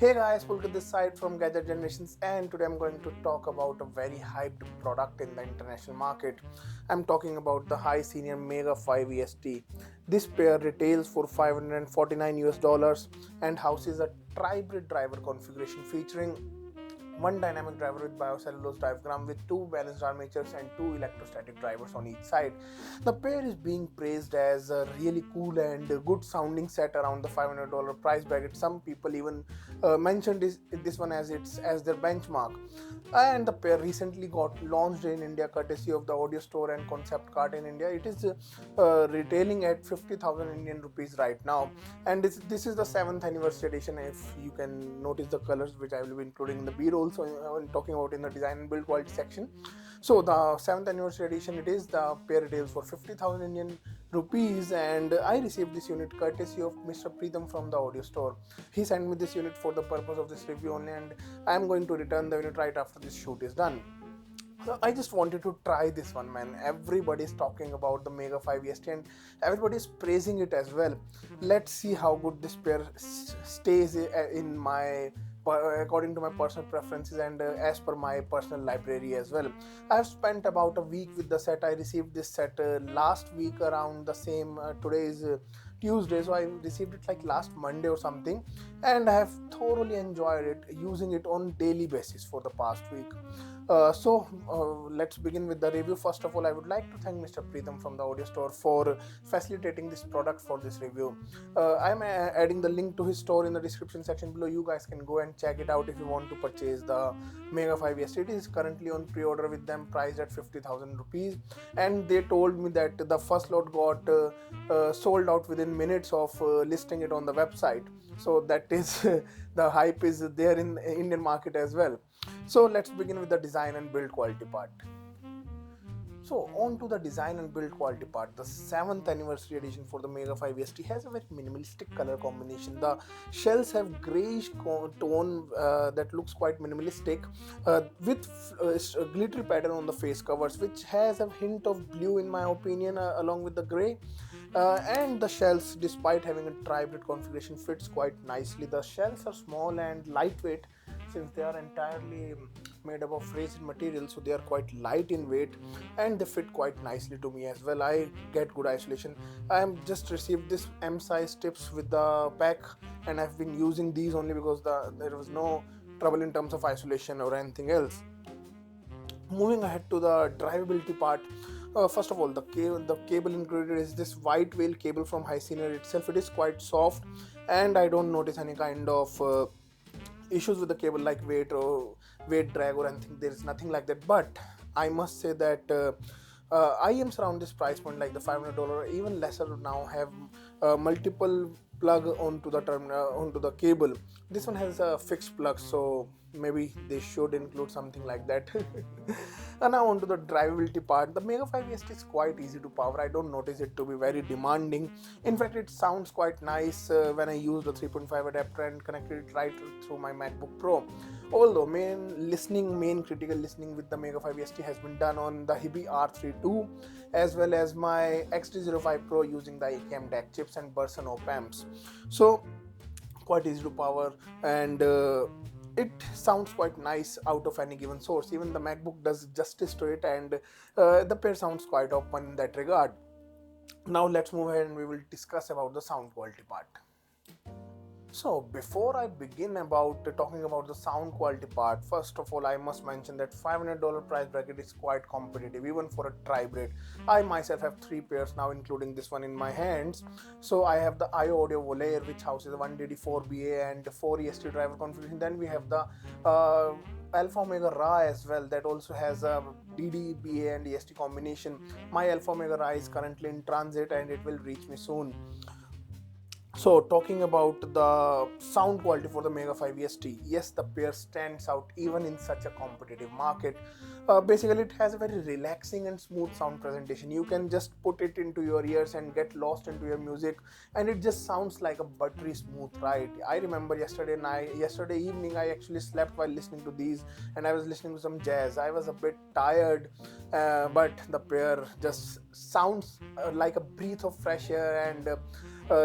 Hey guys, Pulkit this side from Gadget Generations, and today I'm going to talk about a very hyped product in the international market. I'm talking about the HiSenior Mega5EST. This pair retails for 549 US dollars and houses a tribrid driver configuration featuring one dynamic driver with biocellulose diaphragm with two balanced armatures and two electrostatic drivers on each side. The pair is being praised as a really cool and good sounding set around the $500 price bracket. Some people even mentioned this one as their benchmark. And the pair recently got launched in India courtesy of the Audio Store and Concept Cart in India. It is retailing at 50,000 Indian rupees right now, and this is the 7th anniversary edition. If you can notice the colors, which I will be including in the b-roll, so I'm talking about in the design and build quality section. So the 7th anniversary edition, it is the pair retails for 50,000 Indian rupees, and I received this unit courtesy of Mr. Preetham from the Audio Store. He sent me this unit for the purpose of this review only, and I am going to return the unit right after this shoot is done. So I just wanted to try this one, man. Everybody's talking about the Mega 5 EST and everybody's praising it as well. Let's see how good this pair stays in my according to my personal preferences and as per my personal library as well. I have spent about a week with the set. I received this set last week around the same today is Tuesday, so I received it like last Monday or something, and I have thoroughly enjoyed it, using it on daily basis for the past week. Let's begin with the review. First of all, I would like to thank Mr. Preetham from the Audio Store for facilitating this product for this review. I'm adding the link to his store in the description section below. You guys can go and check it out if you want to purchase the Mega 5 EST. It is currently on pre-order with them, priced at 50,000 rupees, and they told me that the first lot got sold out within minutes of listing it on the website. So that is the hype is there in the Indian market as well. So let's begin with the design and build quality part. So on to the design and build quality part. The 7th anniversary edition for the Mega 5 EST has a very minimalistic color combination. The shells have grayish tone that looks quite minimalistic, with a glittery pattern on the face covers, which has a hint of blue in my opinion, along with the gray. And the shells, despite having a tribrid configuration, fits quite nicely. The shells are small and lightweight, since they are entirely made up of resin material, so they are quite light in weight and they fit quite nicely to me as well. I get good isolation. I am just received this M size tips with the pack, and I've been using these only because there was no trouble in terms of isolation or anything else. Moving ahead to the drivability part. First of all, the cable included is this white whale cable from HiSenior itself. It is quite soft, and I don't notice any kind of issues with the cable like weight or weight drag or anything. There is nothing like that. But I must say that IEMs around this price point, like the $500, even lesser now, have multiple plug onto the onto the cable. This one has a fixed plug, so maybe they should include something like that. And now onto the drivability part. The Mega 5 EST is quite easy to power. I don't notice it to be very demanding. In fact, it sounds quite nice when I use the 3.5 adapter and connected it right through my MacBook Pro. Although main critical listening with the Mega 5 EST has been done on the Hibi R32 as well as my XT05 Pro using the AKM DAC chips and Burson op amps. So quite easy to power, and it sounds quite nice out of any given source. Even the MacBook does justice to it, and the pair sounds quite open in that regard. Now let's move ahead and we will discuss about the sound quality part. So before I begin about talking about the sound quality part, first of all I must mention that $500 price bracket is quite competitive even for a tribrid. I myself have 3 pairs now, including this one in my hands. So I have the IO Audio Volair, which houses a 1DD4BA and 4 EST driver configuration. Then we have the Alpha Omega Ra as well, that also has a DD, BA and EST combination. My Alpha Omega Ra is currently in transit and it will reach me soon. So talking about the sound quality for the Mega 5 EST, yes, the pair stands out even in such a competitive market. Basically, it has a very relaxing and smooth sound presentation. You can just put it into your ears and get lost into your music, and it just sounds like a buttery smooth ride. I remember yesterday evening, I actually slept while listening to these, and I was listening to some jazz. I was a bit tired, but the pair just sounds like a breath of fresh air, and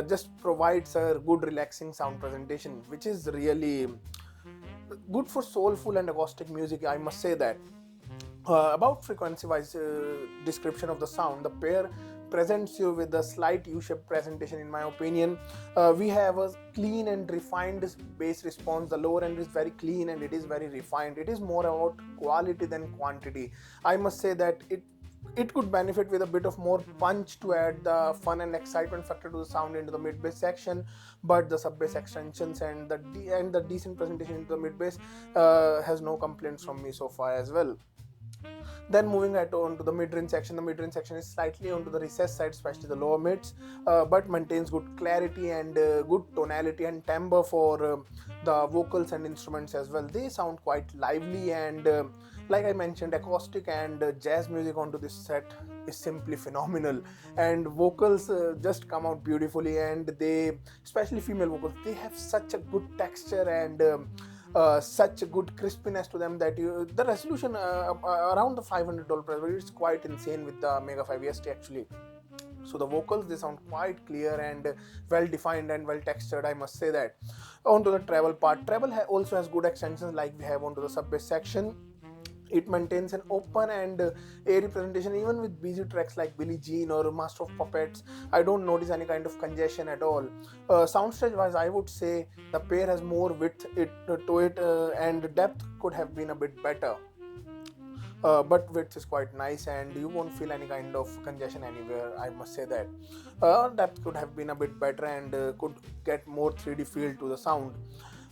just provides a good relaxing sound presentation, which is really good for soulful and acoustic music, I must say that. About frequency wise description of the sound, the pair presents you with a slight U-shaped presentation in my opinion. We have a clean and refined bass response. The lower end is very clean and it is very refined. It is more about quality than quantity. I must say that it could benefit with a bit of more punch to add the fun and excitement factor to the sound into the mid bass section, but the sub bass extensions and the decent presentation into the mid bass has no complaints from me so far as well. Then moving right on to the mid-range section. The mid-range section is slightly onto the recessed side, especially the lower mids, but maintains good clarity and good tonality and timbre for the vocals and instruments as well. They sound quite lively and like I mentioned, acoustic and jazz music onto this set is simply phenomenal, and vocals just come out beautifully, and they, especially female vocals, they have such a good texture and such a good crispiness to them that the resolution around the $500 price, but it's quite insane with the Mega 5EST actually. So the vocals, they sound quite clear and well defined and well textured, I must say that. Onto the treble part, treble also has good extensions like we have onto the sub bass section. It maintains an open and airy presentation. Even with busy tracks like Billie Jean or Master of Puppets, I don't notice any kind of congestion at all. Soundstage wise, I would say the pair has more width to it and depth could have been a bit better. But width is quite nice and you won't feel any kind of congestion anywhere, I must say that. Depth could have been a bit better and could get more 3D feel to the sound.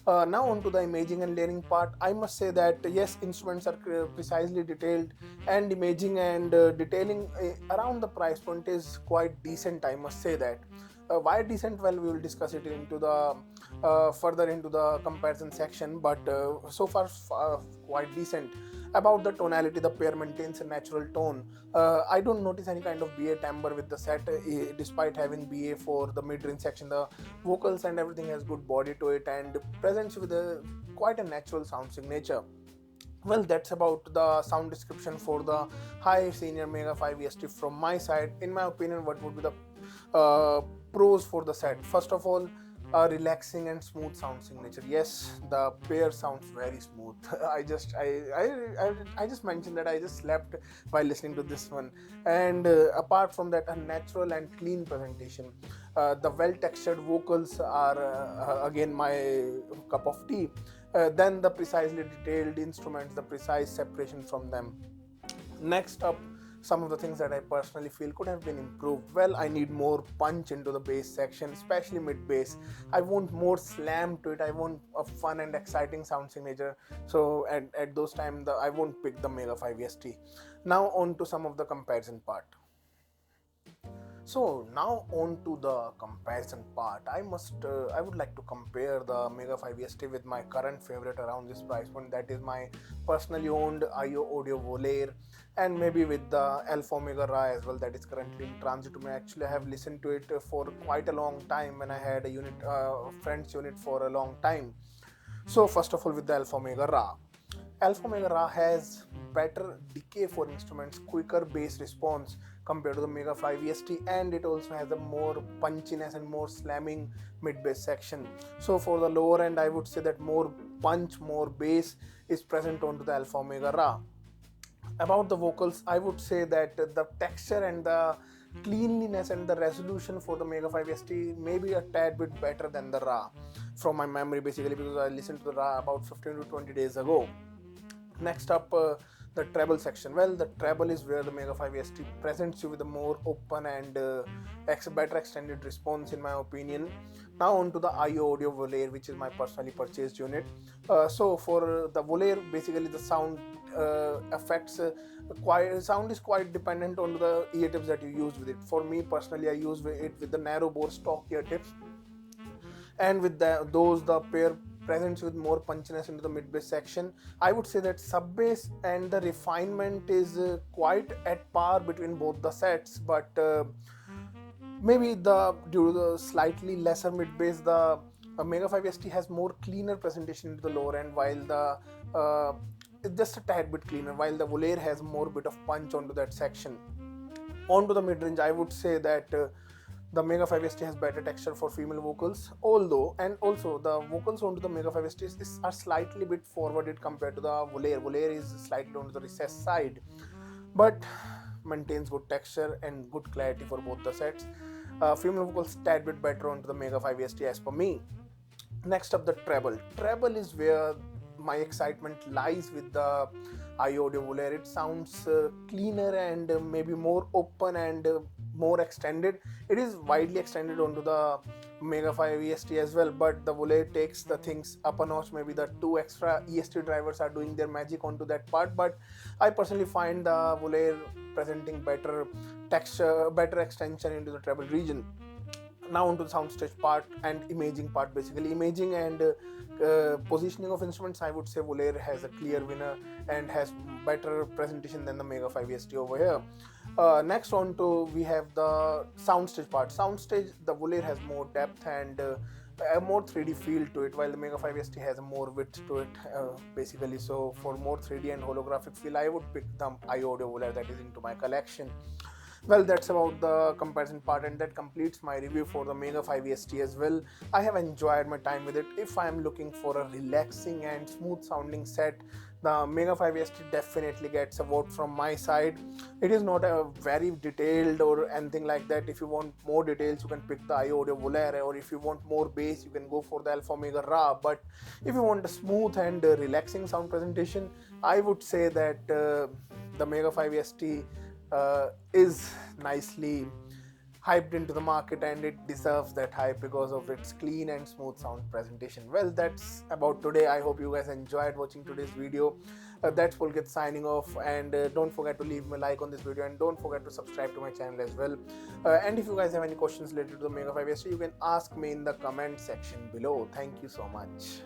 Now on to the imaging and layering part, I must say that yes, instruments are precisely detailed, and imaging and detailing around the price point is quite decent, I must say that. Why decent? Well, we will discuss it into the further into the comparison section, but so far quite decent. About the tonality, the pair maintains a natural tone. I don't notice any kind of BA timbre with the set, despite having BA for the mid-range section. The vocals and everything has good body to it and presents with a quite a natural sound signature. Well, that's about the sound description for the HiSenior Mega5EST from my side. In my opinion, what would be the pros for the set? First of all, a relaxing and smooth sound signature. Yes, the pair sounds very smooth. I just mentioned that I just slept while listening to this one. And apart from that, a natural and clean presentation. The well textured vocals are again my cup of tea. Then the precisely detailed instruments, the precise separation from them. Next up, some of the things that I personally feel could have been improved. Well, I need more punch into the bass section, especially mid bass. I want more slam to it. I want a fun and exciting sound signature. So at those times, I won't pick the Mega 5EST. Now on to some of the comparison part. So now on to the comparison part. I would like to compare the Mega 5EST with my current favorite around this price point. That is my personally owned IO Audio Volare, and maybe with the Alpha Omega Ra as well, that is currently in transit to me. Actually, I have listened to it for quite a long time when I had a unit, friend's unit for a long time. So first of all, with the Alpha Omega Ra. Alpha Omega Ra has better decay for instruments, quicker bass response compared to the Mega 5EST, and it also has a more punchiness and more slamming mid bass section. So for the lower end, I would say that more punch, more bass is present onto the Alpha Omega Ra. About the vocals, I would say that the texture and the cleanliness and the resolution for the Mega 5EST may be a tad bit better than the Ra from my memory, basically, because I listened to the Ra about 15 to 20 days ago. Next up, the treble section. Well, the treble is where the Mega 5EST presents you with a more open and better extended response, in my opinion. Now on to the IO Audio Volare, which is my personally purchased unit. So for the Volare, basically the sound effects, sound is quite dependent on the ear tips that you use with it. For me personally, I use it with the narrow bore stock ear tips, and with the pair presents with more punchiness into the mid bass section. I would say that sub bass and the refinement is quite at par between both the sets, but maybe due to the slightly lesser mid bass, the Mega 5EST has more cleaner presentation into the lower end, while the just a tad bit cleaner, while the Volare has more bit of punch onto that section. Onto the mid range, I would say that The Mega 5ST has better texture for female vocals, although, and also the vocals onto the Mega 5ST are slightly bit forwarded compared to the Volare. Volare is slightly on the recessed side, but maintains good texture and good clarity for both the sets. Female vocals tad bit better onto the Mega 5ST as per me. Next up, the treble. Treble is where my excitement lies with the iAudio Volare. It sounds cleaner and maybe more open and more extended. It is widely extended onto the Mega 5 EST as well, but the Volare takes the things up a notch. Maybe the two extra EST drivers are doing their magic onto that part, but I personally find the Volare presenting better texture, better extension into the treble region. Now onto the soundstage part and imaging part. Basically imaging and positioning of instruments, I would say Volare has a clear winner and has better presentation than the Mega 5 EST over here. Next on to we have the soundstage part. Soundstage, the Volare has more depth and a more 3D feel to it, while the Mega 5 ST has a more width to it, basically. So for more 3D and holographic feel, I would pick the iAudio Volare that is into my collection. Well, that's about the comparison part, and that completes my review for the Mega 5 EST as well. I have enjoyed my time with it. If I am looking for a relaxing and smooth sounding set, the Mega 5 EST definitely gets a vote from my side. It is not a very detailed or anything like that. If you want more details, you can pick the iAudio Volare, or if you want more bass, you can go for the Alpha Omega Ra. But if you want a smooth and relaxing sound presentation, I would say that the Mega 5 EST is nicely hyped into the market, and it deserves that hype because of its clean and smooth sound presentation. Well, that's about today. I hope you guys enjoyed watching today's video. That's Pulkit signing off, and don't forget to leave me a like on this video, and don't forget to subscribe to my channel as well. And if you guys have any questions related to the Mega 5 ST, you can ask me in the comment section below. Thank you so much.